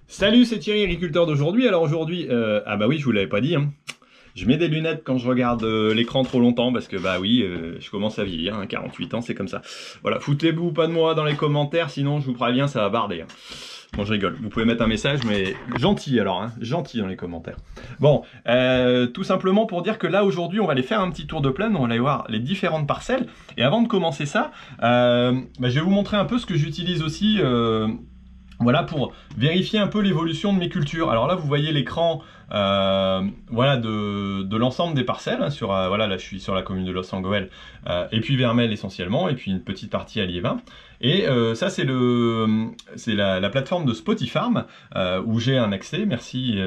Salut, c'est Thierry, agriculteur d'aujourd'hui. Alors aujourd'hui, ah bah oui, je vous l'avais pas dit, hein. Je mets des lunettes quand je regarde l'écran trop longtemps parce que bah oui, je commence à vieillir, hein, 48 ans, c'est comme ça. Voilà, foutez-vous pas de moi dans les commentaires, sinon je vous préviens, ça va barder, hein. Bon, je rigole. Vous pouvez mettre un message, mais gentil alors, hein, gentil dans les commentaires. Bon, tout simplement pour dire que là aujourd'hui, on va aller faire un petit tour de plaine, on va aller voir les différentes parcelles. Et avant de commencer ça, bah, je vais vous montrer un peu ce que j'utilise aussi. Voilà, pour vérifier un peu l'évolution de mes cultures. Alors là, vous voyez l'écran voilà, de l'ensemble des parcelles. Hein, sur, voilà, là, je suis sur la commune de Los-Sangoël, et puis Vermel essentiellement, et puis une petite partie à Liévin. Et ça, c'est la plateforme de Spotifarm, où j'ai un accès. Merci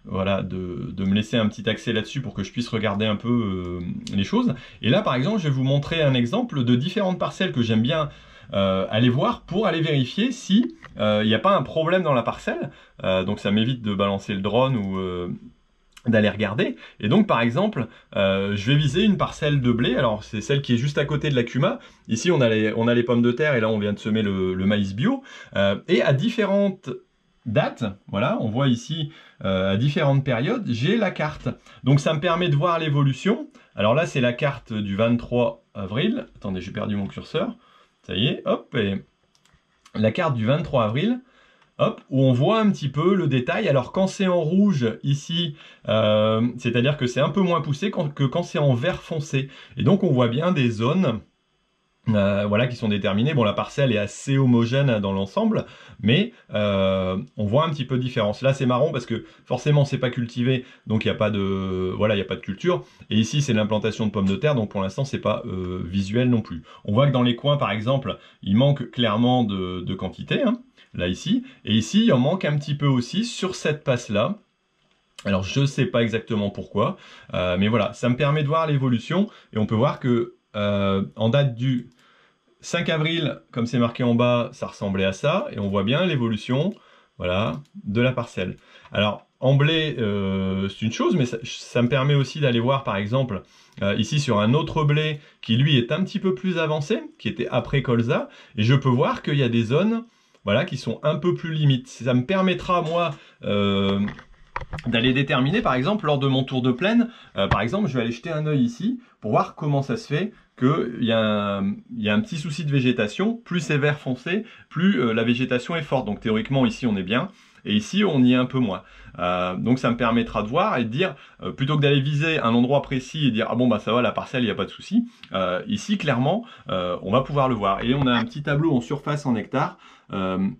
voilà, de me laisser un petit accès là-dessus pour que je puisse regarder un peu les choses. Et là, par exemple, je vais vous montrer un exemple de différentes parcelles que j'aime bien aller voir pour aller vérifier si il n'y a pas un problème dans la parcelle. Donc ça m'évite de balancer le drone ou d'aller regarder. Et donc par exemple, je vais viser une parcelle de blé. Alors c'est celle qui est juste à côté de la Cuma. Ici on a les pommes de terre et là on vient de semer le maïs bio. Et à différentes dates, voilà, on voit ici à différentes périodes, j'ai la carte. Donc ça me permet de voir l'évolution. Alors là c'est la carte du 23 avril. Attendez, j'ai perdu mon curseur. Ça y est, hop, et la carte du 23 avril, hop, où on voit un petit peu le détail. Alors quand c'est en rouge ici, c'est-à-dire que c'est un peu moins poussé que quand c'est en vert foncé. Et donc on voit bien des zones voilà, qui sont déterminées. Bon, la parcelle est assez homogène dans l'ensemble, mais on voit un petit peu de différence. Là, c'est marron parce que forcément, c'est pas cultivé, donc il n'y a pas de, voilà, il y a pas de culture. Et ici, c'est l'implantation de pommes de terre, donc pour l'instant, c'est pas visuel non plus. On voit que dans les coins, par exemple, il manque clairement de quantité, hein, là ici, et ici, il en manque un petit peu aussi sur cette passe-là. Alors, je sais pas exactement pourquoi, mais voilà, ça me permet de voir l'évolution, et on peut voir que en date du 5 avril, comme c'est marqué en bas, ça ressemblait à ça, et on voit bien l'évolution, voilà, de la parcelle. Alors, en blé, c'est une chose, mais ça me permet aussi d'aller voir, par exemple, ici sur un autre blé qui, lui, est un petit peu plus avancé, qui était après colza, et je peux voir qu'il y a des zones, voilà, qui sont un peu plus limites. Ça me permettra, moi, d'aller déterminer, par exemple, lors de mon tour de plaine, par exemple, je vais aller jeter un œil ici pour voir comment ça se fait qu'il y a un petit souci de végétation. Plus c'est vert foncé, plus la végétation est forte. Donc théoriquement, ici, on est bien. Et ici, on y est un peu moins. Donc ça me permettra de voir et de dire, plutôt que d'aller viser un endroit précis et dire, ah bon, bah ça va, la parcelle, il n'y a pas de souci. Ici, clairement, on va pouvoir le voir. Et on a un petit tableau en surface en hectares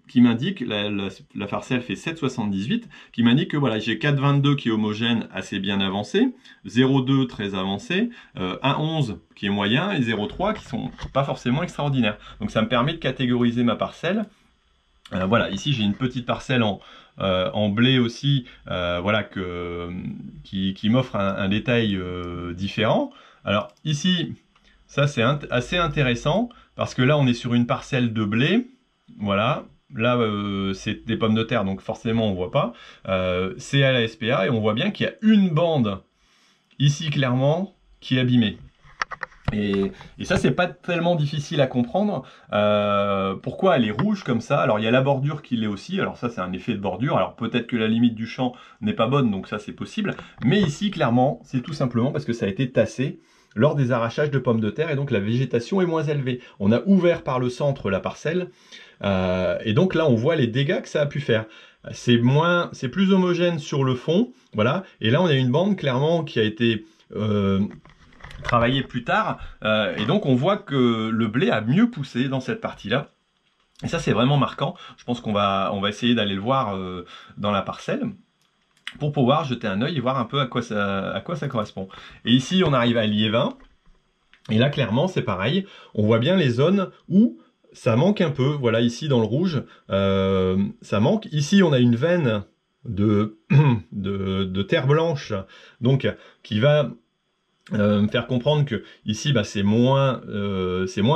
qui m'indique, la parcelle fait 7,78, qui m'indique que voilà, j'ai 4,22 qui est homogène, assez bien avancé, 0,2 très avancé, 1,11 qui est moyen et 0,3 qui sont pas forcément extraordinaires. Donc ça me permet de catégoriser ma parcelle. Voilà, ici j'ai une petite parcelle en blé aussi, voilà, qui m'offre un détail différent. Alors ici, ça c'est assez intéressant, parce que là on est sur une parcelle de blé, voilà. Là, c'est des pommes de terre, donc forcément on voit pas. C'est à la SPA et on voit bien qu'il y a une bande ici clairement qui est abîmée. Et ça, c'est pas tellement difficile à comprendre. Pourquoi elle est rouge comme ça? Alors, il y a la bordure qui l'est aussi. Alors ça, c'est un effet de bordure. Alors peut-être que la limite du champ n'est pas bonne, donc ça, c'est possible. Mais ici, clairement, c'est tout simplement parce que ça a été tassé lors des arrachages de pommes de terre, et donc la végétation est moins élevée. On a ouvert par le centre la parcelle, et donc là, on voit les dégâts que ça a pu faire. C'est plus homogène sur le fond, voilà. Et là, on a une bande, clairement, qui a été travaillé plus tard, et donc on voit que le blé a mieux poussé dans cette partie-là. Et ça, c'est vraiment marquant. Je pense qu'on va essayer d'aller le voir dans la parcelle pour pouvoir jeter un œil et voir un peu à quoi ça correspond. Et ici, on arrive à Liévin, et là, clairement, c'est pareil. On voit bien les zones où ça manque un peu. Voilà, ici, dans le rouge, ça manque. Ici, on a une veine de terre blanche, donc qui va me faire comprendre que ici bah, c'est moins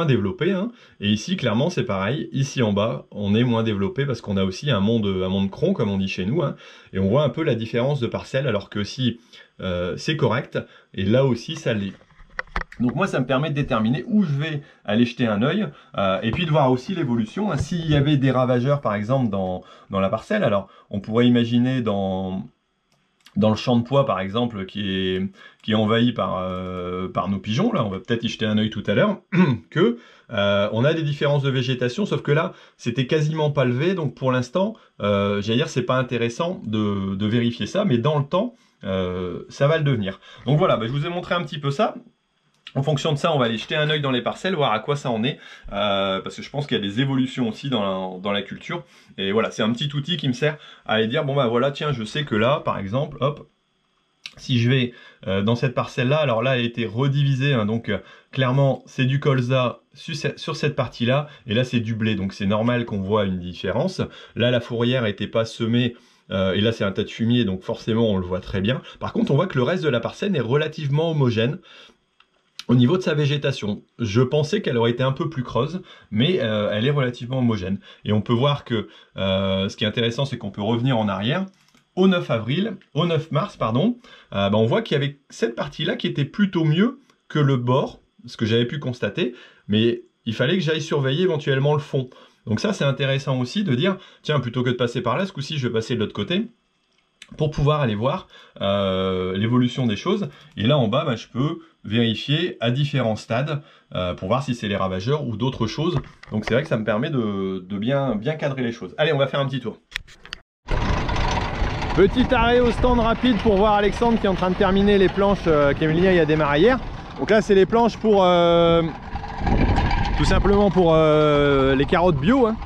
développé, hein. Et ici clairement c'est pareil, ici en bas on est moins développé parce qu'on a aussi un monde cron comme on dit chez nous, hein. Et on voit un peu la différence de parcelle, alors que si c'est correct, et là aussi ça l'est. Donc moi, ça me permet de déterminer où je vais aller jeter un œil et puis de voir aussi l'évolution. Hein. S'il y avait des ravageurs, par exemple, dans la parcelle, alors on pourrait imaginer dans le champ de pois, par exemple, qui est envahi par nos pigeons, là, on va peut-être y jeter un œil tout à l'heure, que on a des différences de végétation, sauf que là, c'était quasiment pas levé, donc pour l'instant, j'allais dire, c'est pas intéressant de vérifier ça, mais dans le temps, ça va le devenir. Donc voilà, je vous ai montré un petit peu ça. En fonction de ça, on va aller jeter un œil dans les parcelles, voir à quoi ça en est, parce que je pense qu'il y a des évolutions aussi dans la culture. Et voilà, c'est un petit outil qui me sert à aller dire, bon bah voilà, tiens, je sais que là, par exemple, hop, si je vais dans cette parcelle-là, alors là, elle a été redivisée, hein, donc clairement, c'est du colza sur cette partie-là, et là, c'est du blé, donc c'est normal qu'on voit une différence. Là, la fourrière n'était pas semée, et là, c'est un tas de fumier, donc forcément, on le voit très bien. Par contre, on voit que le reste de la parcelle est relativement homogène. Au niveau de sa végétation, je pensais qu'elle aurait été un peu plus creuse, mais elle est relativement homogène. Et on peut voir que ce qui est intéressant, c'est qu'on peut revenir en arrière. Au 9 mars, on voit qu'il y avait cette partie-là qui était plutôt mieux que le bord, ce que j'avais pu constater, mais il fallait que j'aille surveiller éventuellement le fond. Donc ça, c'est intéressant aussi de dire, tiens, plutôt que de passer par là, ce coup-ci, je vais passer de l'autre côté, pour pouvoir aller voir l'évolution des choses. Et là en bas, je peux vérifier à différents stades pour voir si c'est les ravageurs ou d'autres choses. Donc c'est vrai que ça me permet de bien cadrer les choses. Allez, on va faire un petit tour. Petit arrêt au stand rapide pour voir Alexandre qui est en train de terminer les planches qu'Emilien a démarré hier. Donc là, c'est les planches pour tout simplement pour les carottes bio. Hein.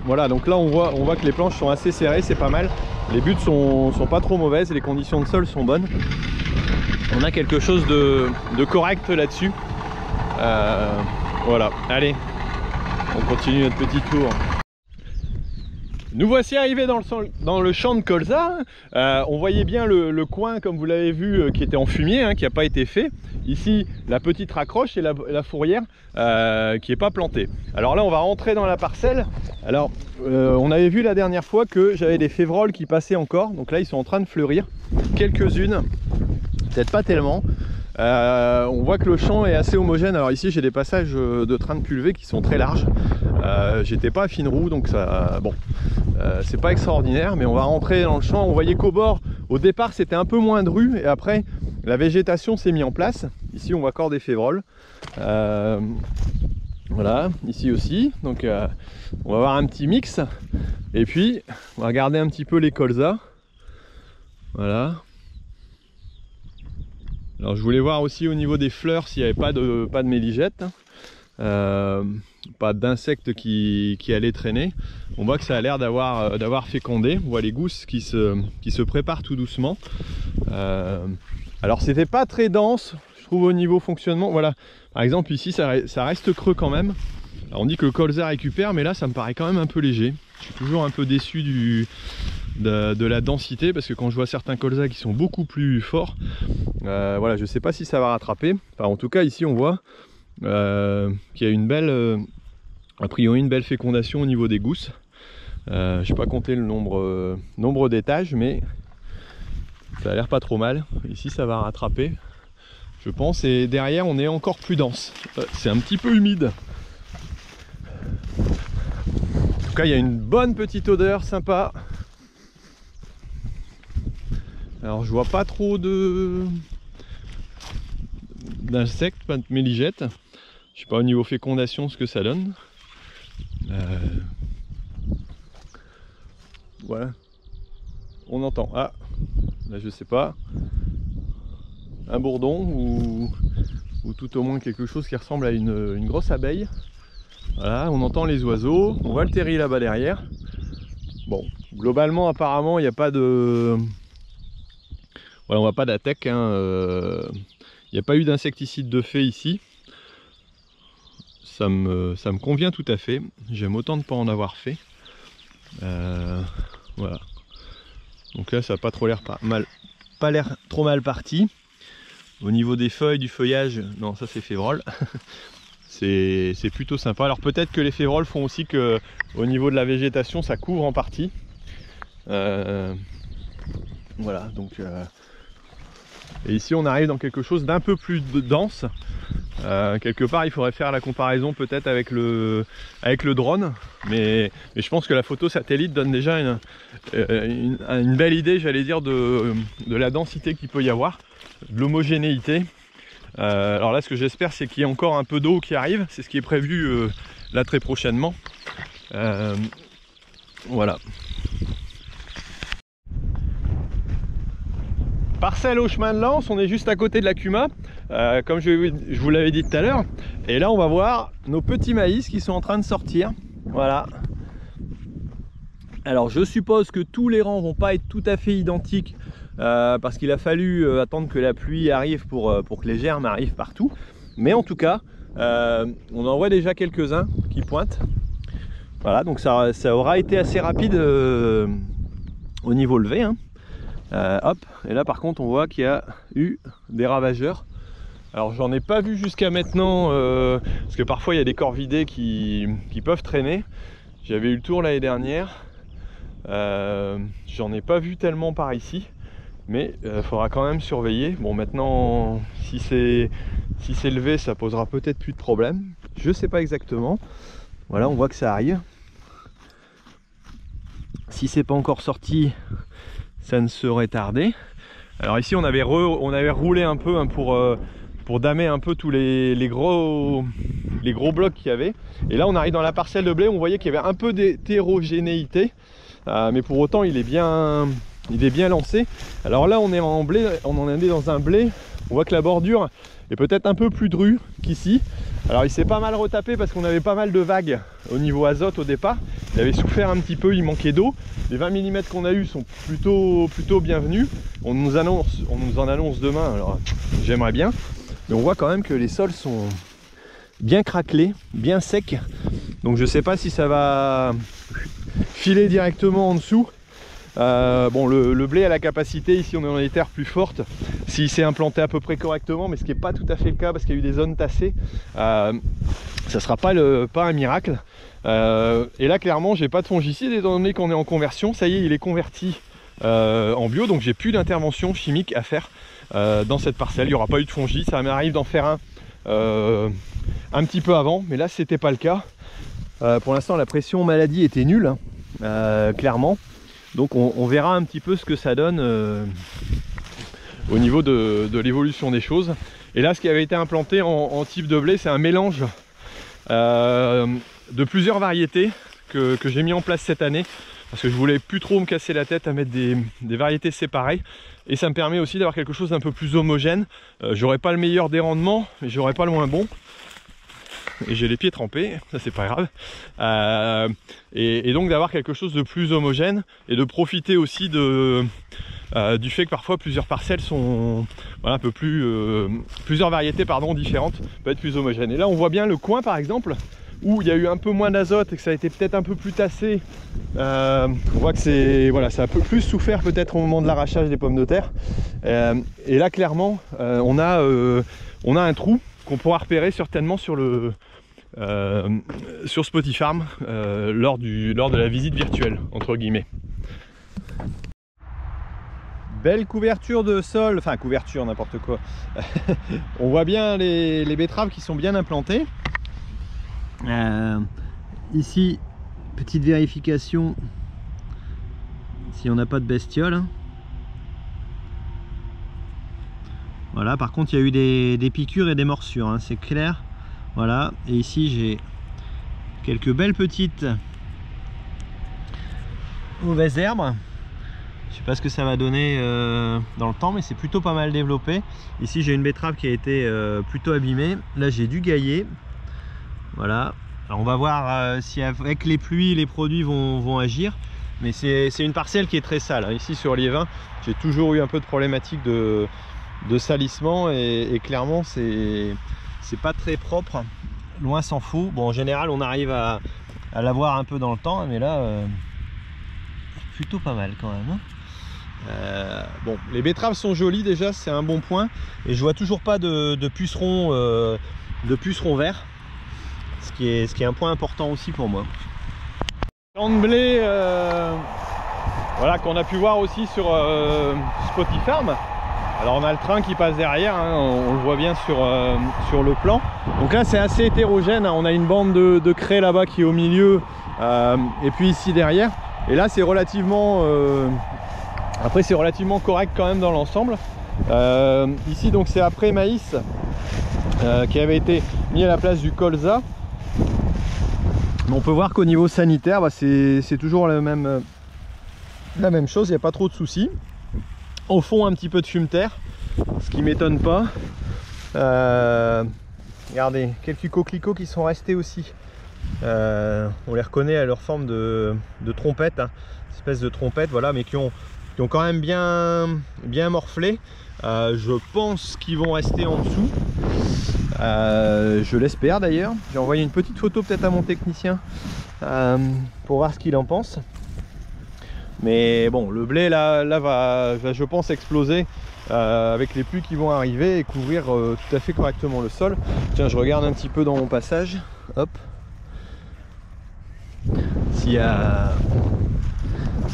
Voilà, donc là on voit que les planches sont assez serrées, c'est pas mal. Les buttes sont pas trop mauvaises, les conditions de sol sont bonnes. On a quelque chose de correct là-dessus. Voilà, allez, on continue notre petit tour. Nous voici arrivés dans le champ de colza. On voyait bien le coin, comme vous l'avez vu, qui était en fumier, hein, qui n'a pas été fait. Ici, la petite raccroche et la fourrière qui n'est pas plantée. Alors là, on va rentrer dans la parcelle. Alors, on avait vu la dernière fois que j'avais des févroles qui passaient encore. Donc là, ils sont en train de fleurir. Quelques-unes, peut-être pas tellement. On voit que le champ est assez homogène. Alors ici, j'ai des passages de train de pulvée qui sont très larges. J'étais pas à fine roue, donc ça, bon, c'est pas extraordinaire, mais on va rentrer dans le champ. On voyait qu'au bord, au départ, c'était un peu moins dru, et après, la végétation s'est mise en place. Ici, on voit encore des févroles. Voilà, ici aussi. Donc, on va avoir un petit mix. Et puis, on va regarder un petit peu les colzas. Voilà. Alors, je voulais voir aussi au niveau des fleurs s'il n'y avait pas de méligette. Pas d'insectes qui allaient traîner. On voit que ça a l'air d'avoir fécondé. On voit les gousses qui se préparent tout doucement. Alors c'était pas très dense, je trouve, au niveau fonctionnement. Voilà, par exemple ici ça reste creux quand même. Alors, on dit que le colza récupère, mais là ça me paraît quand même un peu léger. Je suis toujours un peu déçu de la densité, parce que quand je vois certains colzas qui sont beaucoup plus forts, voilà, je sais pas si ça va rattraper. Enfin, en tout cas ici on voit qu'il y a une belle, a priori une belle fécondation au niveau des gousses. Je n'ai pas compté le nombre d'étages, mais ça a l'air pas trop mal. Ici ça va rattraper, je pense, et derrière on est encore plus dense. C'est un petit peu humide. En tout cas, il y a une bonne petite odeur sympa. Alors je vois pas trop d'insectes, pas de méligettes. Je sais pas au niveau fécondation ce que ça donne. Voilà. On entend. Ah, là je sais pas. Un bourdon ou tout au moins quelque chose qui ressemble à une grosse abeille. Voilà, on entend les oiseaux. On voit le terril là-bas derrière. Bon, globalement apparemment il n'y a pas de... Voilà, on voit pas d'attaque. Hein. Il n'y a pas eu d'insecticide de fait ici. Ça me convient tout à fait. J'aime autant de ne pas en avoir fait. Voilà. Donc là, ça n'a pas trop l'air pas l'air trop mal parti. Au niveau des feuilles, du feuillage, non, ça c'est févrole. C'est plutôt sympa. Alors peut-être que les févroles font aussi que au niveau de la végétation, ça couvre en partie. Voilà, donc Et ici on arrive dans quelque chose d'un peu plus dense. Quelque part il faudrait faire la comparaison peut-être avec le drone, mais je pense que la photo satellite donne déjà une belle idée, j'allais dire, de la densité qu'il peut y avoir, de l'homogénéité. Alors là ce que j'espère c'est qu'il y ait encore un peu d'eau qui arrive, c'est ce qui est prévu là très prochainement. Voilà. Parcelle au chemin de Lens, on est juste à côté de la Cuma, comme je vous l'avais dit tout à l'heure. Et là on va voir nos petits maïs qui sont en train de sortir. Voilà. Alors je suppose que tous les rangs vont pas être tout à fait identiques, parce qu'il a fallu attendre que la pluie arrive pour que les germes arrivent partout. Mais en tout cas, on en voit déjà quelques-uns qui pointent. Voilà, donc ça aura été assez rapide au niveau levé, hein. Hop, et là par contre on voit qu'il y a eu des ravageurs. Alors j'en ai pas vu jusqu'à maintenant, parce que parfois il y a des corvidés qui peuvent traîner. J'avais eu le tour l'année dernière, j'en ai pas vu tellement par ici, mais il faudra quand même surveiller. Bon, maintenant si c'est levé, ça posera peut-être plus de problème, je sais pas exactement. Voilà, on voit que ça arrive. Si c'est pas encore sorti, ça ne saurait tarder. Alors ici on avait roulé un peu, hein, pour damer un peu tous les gros blocs qu'il y avait. Et là on arrive dans la parcelle de blé, on voyait qu'il y avait un peu d'hétérogénéité, mais pour autant il est bien lancé. Alors là on est en blé, on en est dans un blé, on voit que la bordure est peut-être un peu plus drue qu'ici. Alors il s'est pas mal retapé parce qu'on avait pas mal de vagues au niveau azote au départ. Il avait souffert un petit peu, il manquait d'eau. Les 20 mm qu'on a eu sont plutôt bienvenus. On nous en annonce demain, alors j'aimerais bien. Mais on voit quand même que les sols sont bien craquelés, bien secs. Donc je sais pas si ça va filer directement en dessous. Bon, le blé a la capacité, ici on est dans des terres plus fortes, s'il s'est implanté à peu près correctement, mais ce qui n'est pas tout à fait le cas parce qu'il y a eu des zones tassées, ça ne sera pas un miracle. Et là clairement j'ai pas de fongicide étant donné qu'on est en conversion. Ça y est, il est converti en bio, donc j'ai plus d'intervention chimique à faire dans cette parcelle. Il n'y aura pas eu de fongicide, ça m'arrive d'en faire un petit peu avant, mais là c'était pas le cas. Pour l'instant la pression maladie était nulle, clairement. Donc on verra un petit peu ce que ça donne au niveau de l'évolution des choses. Et là ce qui avait été implanté en type de blé, c'est un mélange de plusieurs variétés que j'ai mis en place cette année, parce que je voulais plus trop me casser la tête à mettre des variétés séparées. Et ça me permet aussi d'avoir quelque chose d'un peu plus homogène. J'aurai pas le meilleur des rendements, mais j'aurai pas le moins bon. Et j'ai les pieds trempés, ça c'est pas grave. Et donc d'avoir quelque chose de plus homogène et de profiter aussi du fait que parfois plusieurs parcelles sont, voilà, un peu plus plusieurs variétés différentes peuvent être plus homogènes. Et là on voit bien le coin par exemple où il y a eu un peu moins d'azote et que ça a été peut-être un peu plus tassé. On voit que voilà, ça a un peu plus souffert peut-être au moment de l'arrachage des pommes de terre. Et là clairement on a un trou qu'on pourra repérer certainement sur Spotifarm lors de la visite virtuelle entre guillemets. Belle couverture de sol, enfin couverture n'importe quoi. On voit bien les betteraves qui sont bien implantées. Ici petite vérification si on n'a pas de bestioles. Voilà, par contre il y a eu des piqûres et des morsures, hein, c'est clair. Voilà, et ici j'ai quelques belles petites mauvaises herbes. Je sais pas ce que ça va donner dans le temps, mais c'est plutôt pas mal développé. Ici j'ai une betterave qui a été plutôt abîmée. Là j'ai du gaillet. Voilà, alors on va voir si avec les pluies les produits vont agir. Mais c'est une parcelle qui est très sale, hein. Ici sur Liévin j'ai toujours eu un peu de problématique de salissement et clairement c'est pas très propre, loin s'en faut. Bon, en général on arrive à l'avoir un peu dans le temps, mais là plutôt pas mal quand même, hein. Bon, les betteraves sont jolies déjà, c'est un bon point, et je vois toujours pas de pucerons verts, ce qui est un point important aussi pour moi. Champ de blé voilà, qu'on a pu voir aussi sur Spotifarm. Alors on a le train qui passe derrière, hein, on le voit bien sur le plan. Donc là c'est assez hétérogène, hein. On a une bande de craie là-bas qui est au milieu, et puis ici derrière. Et là c'est relativement... après c'est relativement correct quand même dans l'ensemble. Ici donc c'est après maïs qui avait été mis à la place du colza. On peut voir qu'au niveau sanitaire, bah, c'est toujours la même chose, il n'y a pas trop de soucis. Au fond un petit peu de fumeterre, ce qui m'étonne pas. Regardez, quelques coquelicots qui sont restés aussi. On les reconnaît à leur forme de trompette, hein, espèce de trompette, voilà, mais qui ont quand même bien morflé. Je pense qu'ils vont rester en dessous. Je l'espère d'ailleurs. J'ai envoyé une petite photo peut-être à mon technicien pour voir ce qu'il en pense. Mais bon, le blé là va je pense exploser avec les pluies qui vont arriver et couvrir tout à fait correctement le sol. Tiens, je regarde un petit peu dans mon passage. Hop. S'il y a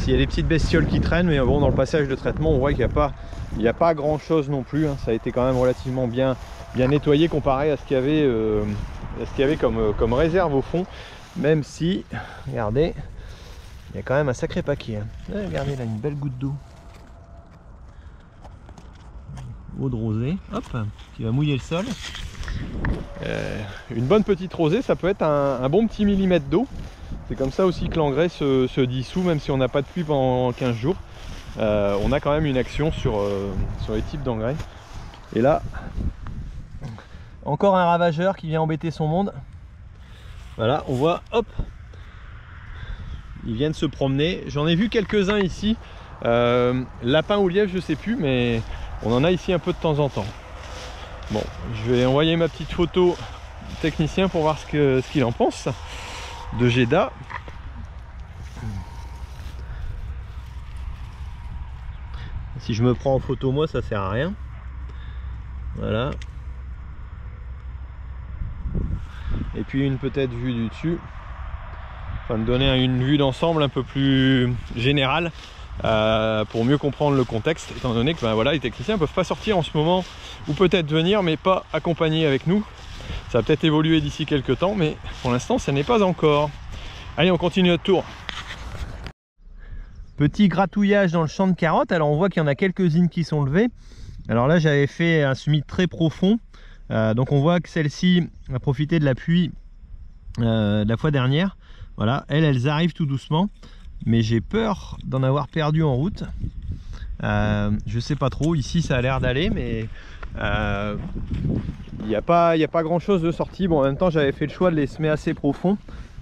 des petites bestioles qui traînent, mais bon, dans le passage de traitement on voit qu'il n'y a pas grand chose non plus, hein. Ça a été quand même relativement bien nettoyé comparé à ce qu'il y avait comme réserve au fond, même si, regardez, il y a quand même un sacré paquet, hein. Regardez là, une belle goutte d'eau, eau de rosée, hop, qui va mouiller le sol. Une bonne petite rosée, ça peut être un bon petit millimètre d'eau. C'est comme ça aussi que l'engrais se dissout, même si on n'a pas de pluie pendant 15 jours. On a quand même une action sur les types d'engrais. Et là, encore un ravageur qui vient embêter son monde. Voilà, on voit, hop, ils viennent se promener. J'en ai vu quelques-uns ici. Lapin ou lièvre, je sais plus, mais on en a ici un peu de temps en temps. Bon, je vais envoyer ma petite photo au technicien pour voir ce qu'il en pense de Jeddah. Si je me prends en photo moi, ça sert à rien. Voilà. Et puis une peut-être vue du dessus, enfin me donner une vue d'ensemble un peu plus générale pour mieux comprendre le contexte, étant donné que ben, voilà, les techniciens ne peuvent pas sortir en ce moment, ou peut-être venir mais pas accompagner avec nous. Ça va peut-être évoluer d'ici quelques temps, mais pour l'instant ça n'est pas encore. Allez, on continue notre tour. Petit gratouillage dans le champ de carottes. Alors on voit qu'il y en a quelques-unes qui sont levées. Alors là j'avais fait un semis très profond, donc on voit que celle-ci a profité de la pluie de la fois dernière. Voilà, elles arrivent tout doucement, mais j'ai peur d'en avoir perdu en route. Je sais pas trop, ici ça a l'air d'aller, mais il n'y a pas grand chose de sorti. Bon, en même temps j'avais fait le choix de les semer assez profond.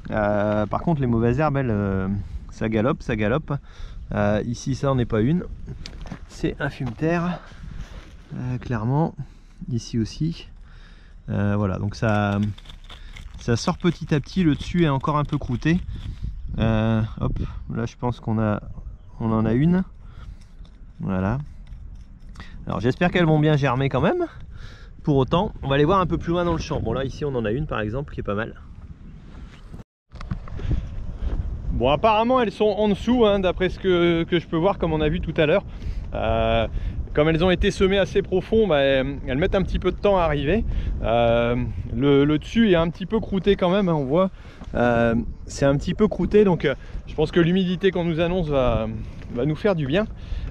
Par contre les mauvaises herbes, elles, ça galope. Ici ça n'en est pas une, c'est un fumeterre, clairement. Ici aussi, voilà, donc ça sort petit à petit. Le dessus est encore un peu croûté. Hop, là je pense on en a une. Voilà, alors j'espère qu'elles vont bien germer quand même. Pour autant, on va aller voir un peu plus loin dans le champ. Bon, là ici on en a une par exemple qui est pas mal. Bon, apparemment elles sont en dessous, hein, d'après ce que je peux voir, comme on a vu tout à l'heure. Comme elles ont été semées assez profond, bah, elles mettent un petit peu de temps à arriver. Le dessus est un petit peu croûté quand même, hein, on voit. C'est un petit peu croûté, donc je pense que l'humidité qu'on nous annonce va nous faire du bien.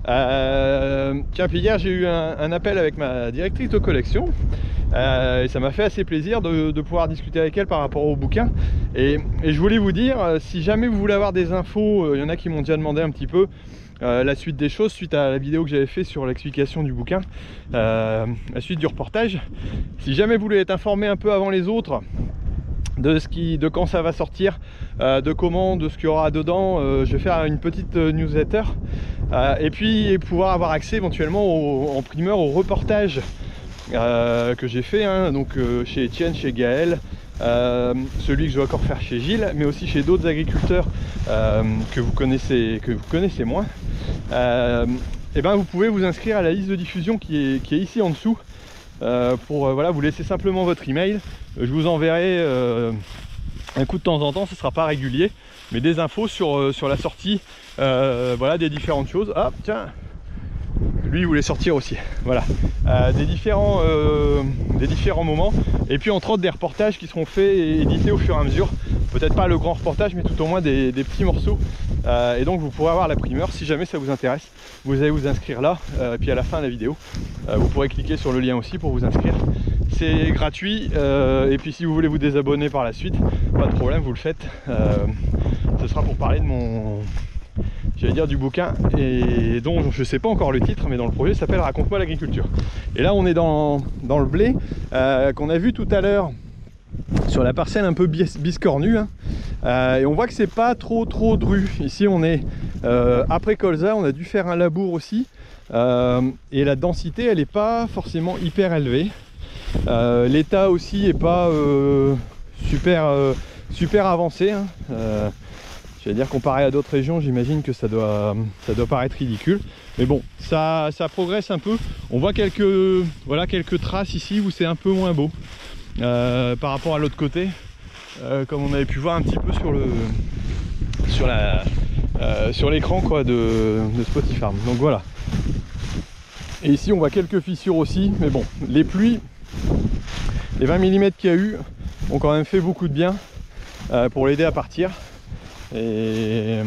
Tiens, puis hier j'ai eu un appel avec ma directrice de collection. Et ça m'a fait assez plaisir de pouvoir discuter avec elle par rapport au bouquin. Et je voulais vous dire, si jamais vous voulez avoir des infos, il y en a qui m'ont déjà demandé un petit peu la suite des choses suite à la vidéo que j'avais fait sur l'explication du bouquin, la suite du reportage. Si jamais vous voulez être informé un peu avant les autres de quand ça va sortir, de comment, de ce qu'il y aura dedans, je vais faire une petite newsletter, et puis pouvoir avoir accès éventuellement en primeur au reportage que j'ai fait, hein, donc chez Étienne, chez Gaël, celui que je vais encore faire chez Gilles, mais aussi chez d'autres agriculteurs que vous connaissez moins. Et ben vous pouvez vous inscrire à la liste de diffusion qui est ici en dessous, pour voilà, vous laissez simplement votre email. Je vous enverrai un coup de temps en temps, ce ne sera pas régulier, mais des infos sur la sortie, voilà, des différentes choses. Ah tiens, lui il voulait sortir aussi. Voilà, des différents moments, et puis entre autres des reportages qui seront faits et édités au fur et à mesure. Peut-être pas le grand reportage, mais tout au moins des petits morceaux, et donc vous pourrez avoir la primeur si jamais ça vous intéresse. Vous allez vous inscrire là, et puis à la fin de la vidéo vous pourrez cliquer sur le lien aussi pour vous inscrire. C'est gratuit, et puis si vous voulez vous désabonner par la suite, pas de problème, vous le faites. Ce sera pour parler de mon, j'allais dire, du bouquin, et dont je sais pas encore le titre, mais dans le projet s'appelle Raconte-moi l'agriculture. Et là on est dans le blé qu'on a vu tout à l'heure sur la parcelle un peu biscornue, hein. Et on voit que c'est pas trop dru. Ici on est après colza, on a dû faire un labour aussi, et la densité elle est pas forcément hyper élevée. L'état aussi est pas super avancé, hein. J'allais dire, comparé à d'autres régions, j'imagine que ça doit paraître ridicule, mais bon, ça progresse un peu. On voit quelques traces ici où c'est un peu moins beau par rapport à l'autre côté, comme on avait pu voir un petit peu sur l'écran quoi de Spotify. Donc voilà. Et ici on voit quelques fissures aussi, mais bon, les pluies, les 20 mm qu'il y a eu ont quand même fait beaucoup de bien pour l'aider à partir. Et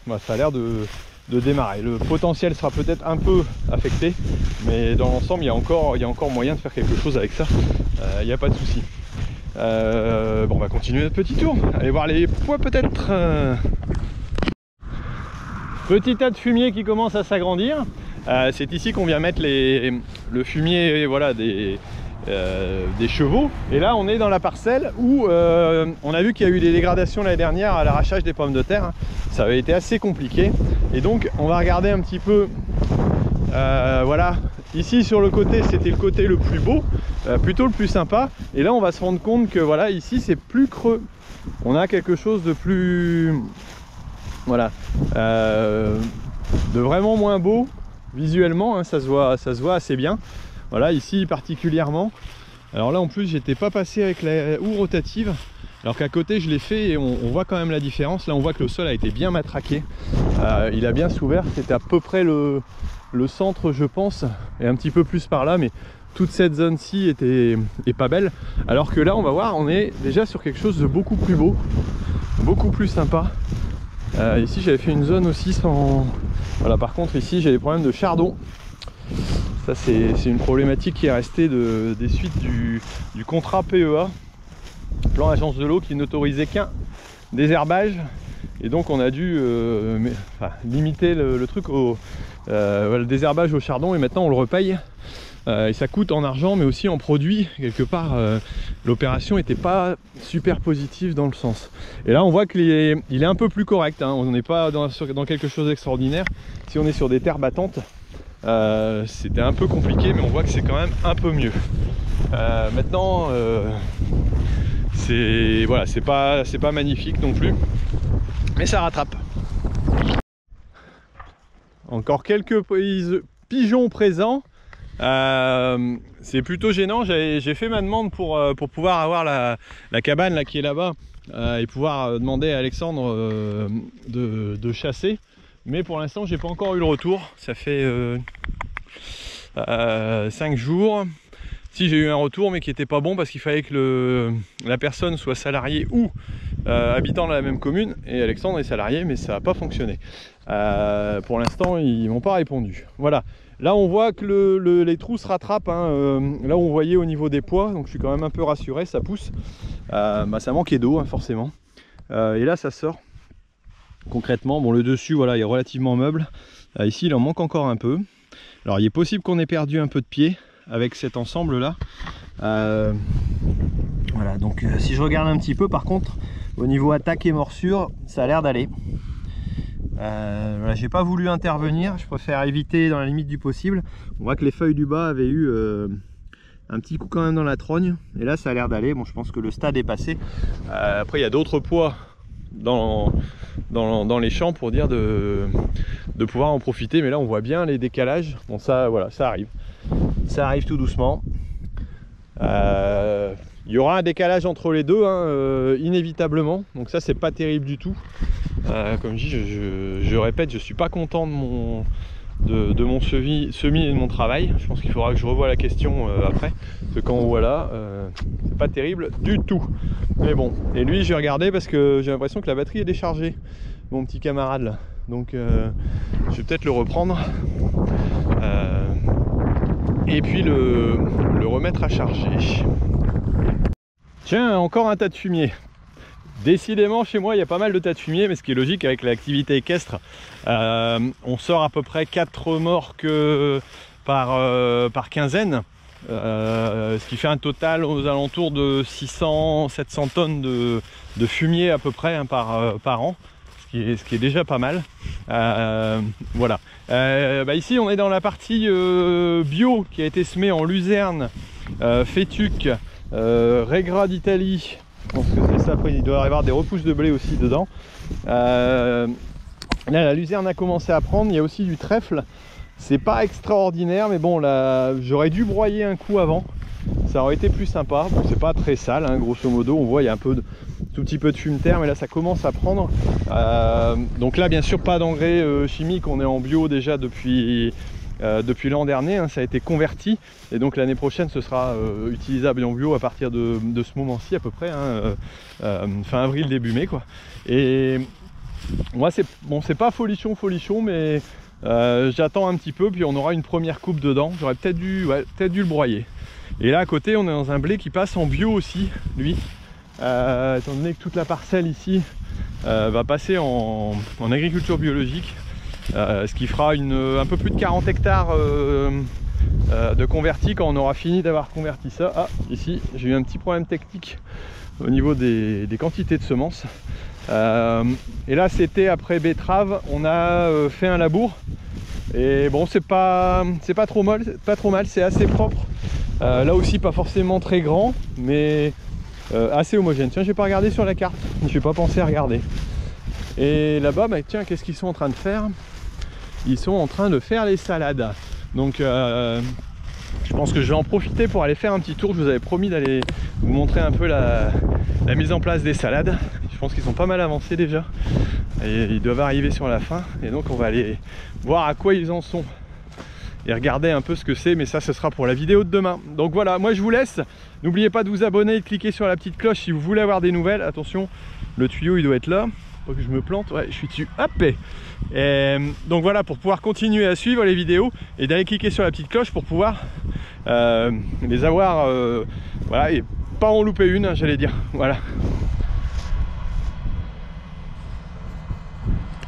bah, ça a l'air de démarrer. Le potentiel sera peut-être un peu affecté, mais dans l'ensemble il y a encore moyen de faire quelque chose avec ça. Il n'y a pas de souci. Bon, on va continuer notre petit tour, aller voir les pois peut-être. Petit tas de fumier qui commence à s'agrandir. C'est ici qu'on vient mettre le fumier, voilà, des chevaux. Et là on est dans la parcelle où on a vu qu'il y a eu des dégradations l'année dernière à l'arrachage des pommes de terre. Ça avait été assez compliqué, et donc on va regarder un petit peu. Voilà, ici sur le côté c'était le côté le plus beau, plutôt le plus sympa, et là on va se rendre compte que voilà, ici c'est plus creux, on a quelque chose de plus, voilà, de vraiment moins beau visuellement, hein, ça se voit assez bien. Voilà, ici particulièrement. Alors là en plus j'étais pas passé avec la houe rotative, alors qu'à côté je l'ai fait, et on voit quand même la différence. Là on voit que le sol a été bien matraqué, il a bien s'ouvert. C'était à peu près le centre je pense, et un petit peu plus par là, mais toute cette zone-ci est pas belle. Alors que là on va voir, on est déjà sur quelque chose de beaucoup plus beau, beaucoup plus sympa. Ici j'avais fait une zone aussi sans... Voilà, par contre ici j'ai des problèmes de chardon. Ça c'est une problématique qui est restée des suites du contrat PEA, plan agence de l'eau, qui n'autorisait qu'un désherbage, et donc on a dû limiter le truc le désherbage au chardon, et maintenant on le repaye, et ça coûte en argent mais aussi en produits. Quelque part l'opération n'était pas super positive dans le sens, et là on voit qu'il est un peu plus correct, hein. On n'est pas dans quelque chose d'extraordinaire. Si on est sur des terres battantes, c'était un peu compliqué, mais on voit que c'est quand même un peu mieux. Maintenant voilà, c'est pas magnifique non plus, mais ça rattrape. Encore quelques pigeons présents. C'est plutôt gênant. J'ai fait ma demande pour pouvoir avoir la cabane là qui est là-bas, et pouvoir demander à Alexandre de chasser, mais pour l'instant j'ai pas encore eu le retour. Ça fait 5 jours. Si, j'ai eu un retour, mais qui était pas bon, parce qu'il fallait que la personne soit salariée ou habitant dans la même commune, et Alexandre est salarié, mais ça n'a pas fonctionné. Pour l'instant ils m'ont pas répondu. Voilà, là on voit que les trous se rattrapent, hein. Là on voyait au niveau des pois, donc je suis quand même un peu rassuré, ça pousse. Ça manquait d'eau, hein, forcément, et là ça sort concrètement. Bon, le dessus voilà, il est relativement meuble. Ici il en manque encore un peu. Alors il est possible qu'on ait perdu un peu de pied avec cet ensemble là. Voilà, donc si je regarde un petit peu, par contre au niveau attaque et morsure, ça a l'air d'aller. Voilà, j'ai pas voulu intervenir, je préfère éviter dans la limite du possible. On voit que les feuilles du bas avaient eu un petit coup quand même dans la trogne, et là ça a l'air d'aller. Bon, je pense que le stade est passé. Après il y a d'autres pois dans les champs pour dire de pouvoir en profiter, mais là on voit bien les décalages. Bon, ça voilà, ça arrive tout doucement. Il y aura un décalage entre les deux, hein, inévitablement, donc ça c'est pas terrible du tout. Comme je dis, je répète, je suis pas content de mon semis et de mon travail. Je pense qu'il faudra que je revoie la question après, parce que quand on voit là, c'est pas terrible du tout. Mais bon, et lui j'ai regardé parce que j'ai l'impression que la batterie est déchargée, mon petit camarade là. Donc je vais peut-être le reprendre et puis le remettre à charger. Tiens, encore un tas de fumier. Décidément, chez moi, il y a pas mal de tas de fumier, mais ce qui est logique avec l'activité équestre, on sort à peu près 4 remorques par quinzaine, ce qui fait un total aux alentours de 600-700 tonnes de fumier à peu près hein, par an, ce qui est déjà pas mal. Voilà. Ici, on est dans la partie bio qui a été semée en luzerne, fétuque, Régra d'Italie. Je pense que c'est ça. Après il doit y avoir des repousses de blé aussi dedans. Là la luzerne a commencé à prendre. Il y a aussi du trèfle. C'est pas extraordinaire mais bon là j'aurais dû broyer un coup avant. Ça aurait été plus sympa. Bon c'est pas très sale hein, grosso modo. On voit il y a un peu tout petit peu de fume-terre mais là ça commence à prendre. Donc là bien sûr pas d'engrais chimique. On est en bio déjà depuis l'an dernier, hein, ça a été converti et donc l'année prochaine ce sera utilisable en bio à partir de ce moment-ci à peu près, hein, fin avril début mai quoi. Et moi c'est bon, c'est pas folichon mais j'attends un petit peu puis on aura une première coupe dedans. J'aurais peut-être dû le broyer. Et là à côté on est dans un blé qui passe en bio aussi lui, étant donné que toute la parcelle ici va passer en agriculture biologique. Ce qui fera un peu plus de 40 hectares de convertis quand on aura fini d'avoir converti ça. Ah, ici j'ai eu un petit problème technique au niveau des quantités de semences. Et là c'était après betterave, on a fait un labour. Et bon c'est pas trop mal, c'est assez propre. Là aussi pas forcément très grand, mais assez homogène. Tiens, j'ai pas regardé sur la carte, j'ai pas pensé à regarder. Et là-bas, tiens, qu'est-ce qu'ils sont en train de faire? Ils sont en train de faire les salades. Donc je pense que je vais en profiter pour aller faire un petit tour. Je vous avais promis d'aller vous montrer un peu la mise en place des salades. Je pense qu'ils sont pas mal avancés déjà. Et ils doivent arriver sur la fin. Et donc on va aller voir à quoi ils en sont. Et regarder un peu ce que c'est. Mais ça, ce sera pour la vidéo de demain. Donc voilà, moi je vous laisse. N'oubliez pas de vous abonner et de cliquer sur la petite cloche si vous voulez avoir des nouvelles. Attention, le tuyau il doit être là. Faut que je me plante, ouais je suis dessus, hop. Et donc voilà, pour pouvoir continuer à suivre les vidéos et d'aller cliquer sur la petite cloche pour pouvoir les avoir, voilà, et pas en louper une, hein, j'allais dire, voilà.